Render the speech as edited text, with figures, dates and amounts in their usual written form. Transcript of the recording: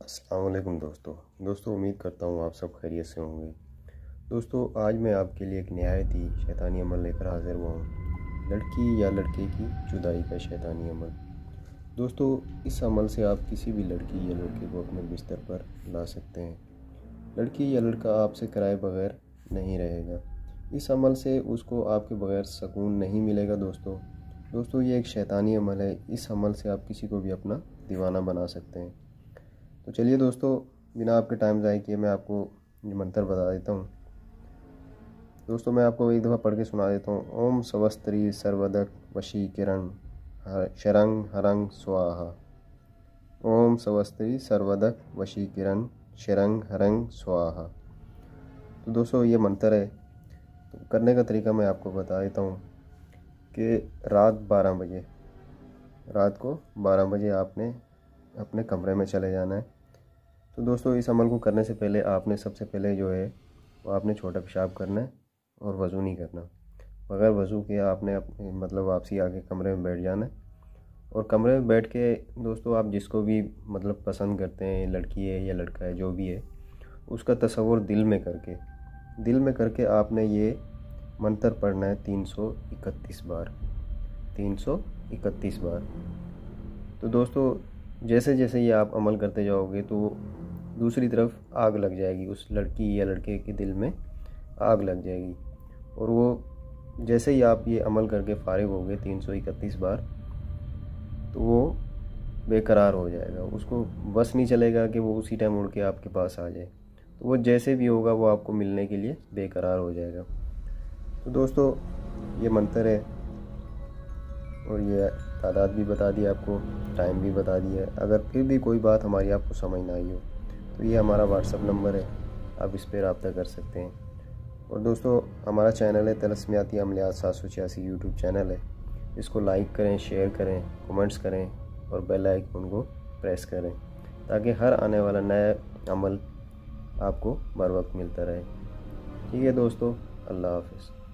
अस्सलाम वालेकुम दोस्तों उम्मीद करता हूँ आप सब खैरियत से होंगे। दोस्तों आज मैं आपके लिए एक नहायत ही शैतानी अमल लेकर हाजिर हुआ हूँ। लड़की या लड़के की जुदाई का शैतानी अमल। दोस्तों इस अमल से आप किसी भी लड़की या लड़के को अपने बिस्तर पर ला सकते हैं। लड़की या लड़का आपसे कराए बगैर नहीं रहेगा। इस अमल से उसको आपके बगैर सुकून नहीं मिलेगा। दोस्तों ये एक शैतानी अमल है। इस अमल से आप किसी को भी अपना दीवाना बना सकते हैं। तो चलिए दोस्तों, बिना आपके टाइम ज़ाय किए मैं आपको ये मंत्र बता देता हूँ। दोस्तों मैं आपको एक दफ़ा पढ़ के सुना देता हूँ। ओम सवस्त्री सर्वदक वशी किरण शरंग हरंग स्वाहा। ओम सवस्त्री सर्वदक वशी किरण शरंग हरंग स्वाहा। तो दोस्तों ये मंत्र है। तो करने का तरीका मैं आपको बता देता हूँ कि रात को 12 बजे आपने अपने कमरे में चले जाना है। तो दोस्तों इस अमल को करने से पहले आपने सबसे पहले जो है वो आपने छोटा पेशाब करना है और वज़ू नहीं करना। बगैर वज़ू के आपने अपने वापसी आके कमरे में बैठ जाना है। और कमरे में बैठ के दोस्तों आप जिसको भी पसंद करते हैं, लड़की है या लड़का है, जो भी है, उसका तस्वुर दिल में करके आपने ये मंत्र पढ़ना है 331 बार। 331 बार। तो दोस्तों जैसे जैसे ये आप अमल करते जाओगे तो दूसरी तरफ आग लग जाएगी, उस लड़की या लड़के के दिल में आग लग जाएगी। और वो जैसे ही आप ये अमल करके फारिग होगे 331 बार, तो वो बेकरार हो जाएगा। उसको बस नहीं चलेगा कि वो उसी टाइम उड़ के आपके पास आ जाए। तो वो जैसे भी होगा वो आपको मिलने के लिए बेकरार हो जाएगा। तो दोस्तों ये मंत्र है और ये तादाद भी बता दी आपको, टाइम भी बता दिया है। अगर फिर भी कोई बात हमारी आपको समझ ना आई हो तो ये हमारा व्हाट्सअप नंबर है, आप इस पर रब्ता कर सकते हैं। और दोस्तों हमारा चैनल है तलस्मियाती अमलियात 786 यूट्यूब चैनल है। इसको लाइक करें, शेयर करें, कमेंट्स करें और बेल आइकन को प्रेस करें ताकि हर आने वाला नया अमल आपको बर वक्त मिलता रहे। ठीक है दोस्तों, अल्लाह हाफ़िज़।